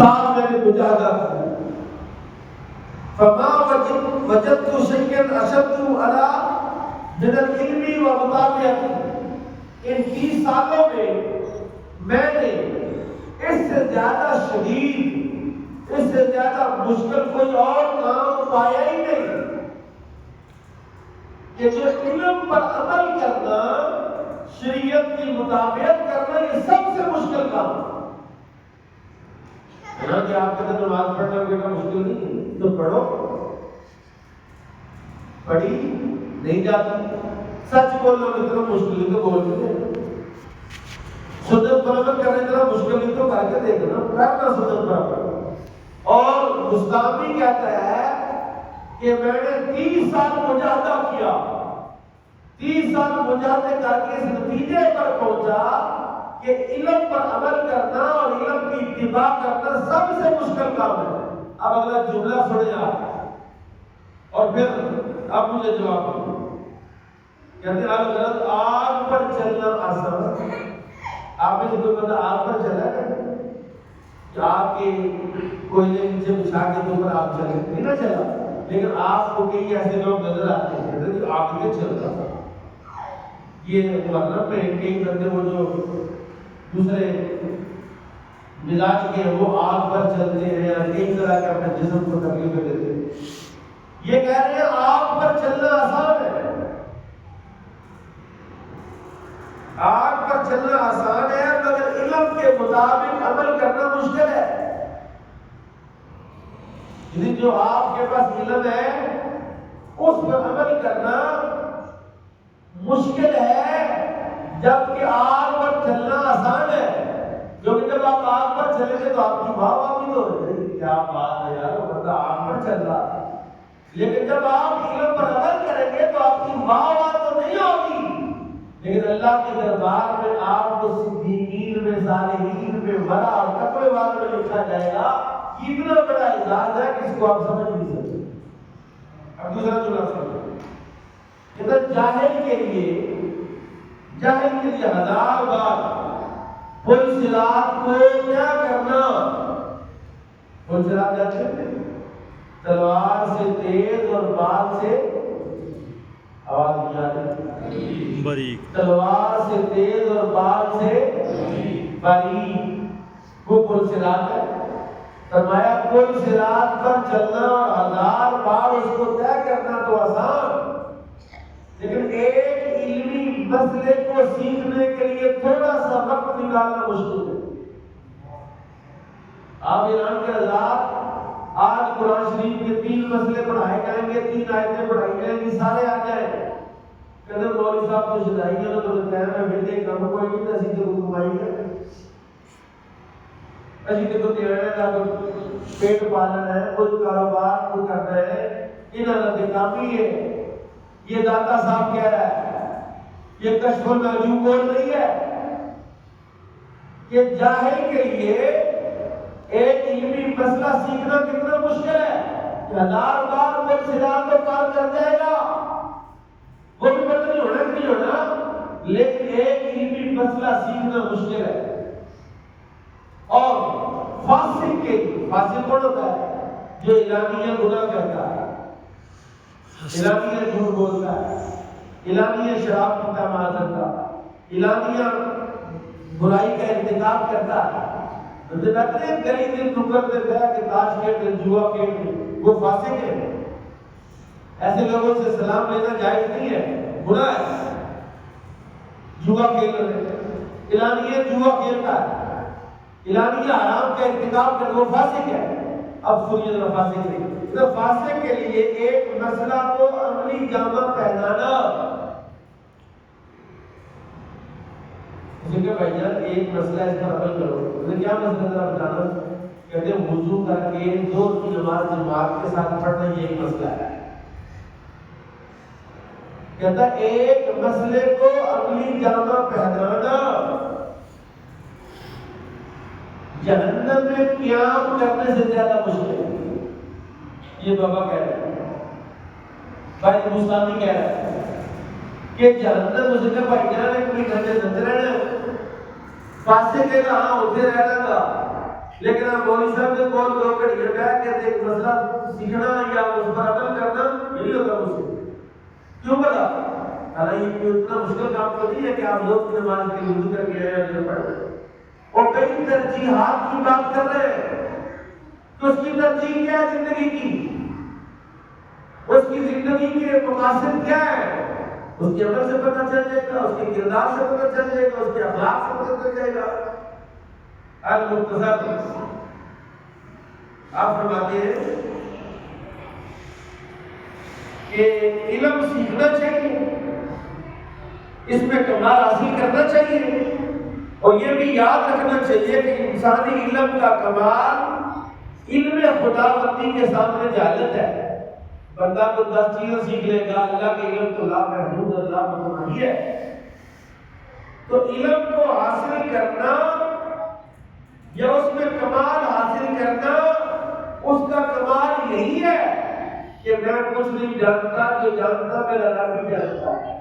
سال میں نے مجاہدہ کیا، فما وجدت شيئا اشد على من العلم ومطالعه، ان 30 سالوں میں نے اس سے زیادہ شدید، اس سے زیادہ مشکل کوئی اور کام پایا ہی نہیں کہ جو علم پر عمل کرنا، شریعت کی مطابقت کرنا، یہ سب سے مشکل کام ہے نا کہ آپ کہتے ہیں نماز پڑھنا بیٹا مشکل نہیں، تو پڑھو، پڑھی نہیں جاتی، سچ بولنا اتنا مشکل نہیں تو بولتے ہیں، سنت پر عمل کرنے اتنا مشکل نہیں تو کر کے دیکھنا، کرنا سنت پر عمل۔ اور مستعمل کہتا ہے کہ میں نے 30 سال مجاہدہ کیا، 30 سال مجاہدے کر کے اس نتیجے پر پہنچا کہ علم پر عمل کرنا اور علم کی اتباع کرنا سب سے مشکل کام ہے۔ اب اگلا جملہ سنیں آپ اور پھر اب مجھے جواب دیں۔ کہتے ہیں الغرض آگ پر چلنا آسان، آپ میں سے کوئی بندہ آگ پر چلا ہے کہ آپ کے کوئلے نیچے بچھا کے تو پر آپ چلے نہیں نہ چلا، لیکن آپ کو کئی ایسے لوگ نظر آتے ہیں کہ آگ کے چل رہا تھا۔ یہ مطلب میں کئی بندے وہ جو دوسرے مزاج کے وہ آگ پر چلتے ہیں یا کئی طرح کے اپنے جسم کو تکلیفیں دیتے ہیں، یہ کہہ رہے ہیں آگ پر چلنا آسان ہے، آگ پر چلنا آسان ہے مگر علم کے مطابق عمل کرنا مشکل ہے۔ یعنی جو آپ کے پاس علم ہے اس پر عمل کرنا مشکل ہے، جبکہ آگ پر چلنا آسان ہے، کیونکہ جب آپ آگ پر چلیں گے تو آپ کی واہ واہ بھی تو ہوگی، کیا بات ہے یار وہ بندہ آگ پر چل رہا ہے، لیکن جب آپ علم پر عمل کریں گے تو آپ کی واہ واہ تو نہیں ہوگی، لیکن اللہ کے دربار میں آپ کو صدیقین میں، صالحین میں، ورع اور تقوی والوں میں لکھا جائے گا۔ یہ اتنا بڑا اعزاز ہے کہ اس کو آپ سمجھ نہیں سکتے۔ اب دوسرا جملہ سمجھو، کہ جاہل کے لیے ہزار بار پل صراط کو کیا کرنا، پل صراط جاتے ہیں تلوار سے تیز اور بال سے، آواز نہیں آتی، باریک، تلوار سے تیز اور بال سے باریک، وہ پل صراط ہے۔ فرمایا پل صراط پر چلنا اور 1000 بار اس کو طے کرنا تو آسان، لیکن ایک علمی مسئلے کو سیکھنے کے لیے تھوڑا سا وقت نکالنا مشکل ہے۔ آپ ایران کے حضرات آج قرآن شریف کے 3 مسئلے پڑھائے جائیں گے، 3 آیتیں پڑھائی جائیں گی، سارے آ جائیں، کہتے ہیں مولوی صاحب تو شدائی ہے تو ٹائم ہے ملے کم کوئی نہیں، اسی تو کمائی ہے، اسی تو تیرے کا پیٹ پالنا ہے، کوئی کاروبار کو کرنا ہے، انہاں نے کامی ہے۔ یہ داتا صاحب کہہ رہا ہے، یہ کشف العلوم بول رہی ہے کہ جاہل کے لیے ایک علمی مسئلہ سیکھنا کتنا مشکل ہے کہ 1000 بار وہ صراط کو پار کر جائے گا، وہ بھی پتہ نہیں ہونا کہ نہیں ہونا، لیکن ایک علمی مسئلہ سیکھنا مشکل ہے۔ اور فاسق کے لیے، فاسق کون ہوتا ہے؟ جو اعلانیہ گناہ کرتا ہے، اعلانیہ جھوٹ بولتا ہے، اعلانیہ شراب پیتا معذرت کا، اعلانیہ برائی کا ارتکاب کرتا ہے، بہترین گلی دن نکر دیتا ہے کہ تاش کھیل دے، جوا کھیل دے، وہ فاسق ہے۔ ایسے لوگوں سے سلام لینا جائز نہیں ہے، گناہ ہے۔ جوا کھیل رہے، اعلانیہ جوا کھیلتا ہے، اعلانیہ حرام کا ارتکاب کرتا ہے، وہ فاسق ہے۔ اب سنیے ذرا فاسق ہے، تو فاسق کے لیے ایک مسئلہ کو عملی جامہ پہنانا، کہ بھائی جان ایک مسئلہ اس پر عمل کرو، کیا مسئلہ ذرا بتانا؟ کہتے ہیں وضو کر کے ظہر کی نماز جماعت کے ساتھ پڑھنا یہ ایک مسئلہ ہے۔ کہتا ہے ایک مسئلے کو عملی جامہ پہنانا جہنم میں قیام کرنے سے زیادہ مشکل ہے۔ یہ بابا کہہ رہے ہیں، بھائی مستانی کہہ رہے ہیں کہ جہنم اس نے بھائی جان ایک گھنٹے نظر رہنا، فاسق کے ہاں ہوتے رہنا گا، لیکن آپ مولوی صاحب کے کول 2 گھنٹے بیٹھ کے ایک مسئلہ سیکھنا یا اس پر عمل کرنا نہیں ہوتا مجھے کیوں بتا حالانکہ یہ اتنا مشکل کام تو نہیں ہے کہ آپ لوگ کی نماز کے لیے وضو کر کے آئے یا پڑھ رہے اور کئی ترجیحات کی بات کر رہے ہیں تو اس کی ترجیح کیا ہے زندگی کی اس کی زندگی کے مقاصد کیا ہے اس کے عمل سے پتہ چل جائے گا اس کے کردار سے پتہ چل جائے گا اس کے اخلاق سے پتہ چل جائے گا المختصر آپ فرماتے ہیں کہ علم سیکھنا چاہیے اس میں کمال حاصل کرنا چاہیے اور یہ بھی یاد رکھنا چاہیے کہ انسانی علم کا کمال علم خداوندی کے سامنے جہالت ہے بندہ تو 10 چیزیں سیکھ لے گا اللہ کے علم تو لا محدود اللہ متناہی ہے تو علم کو حاصل کرنا یا اس میں کمال حاصل کرنا اس کا کمال یہی ہے کہ میں کچھ نہیں جانتا جو جانتا میرا رب ہی جانتا ہے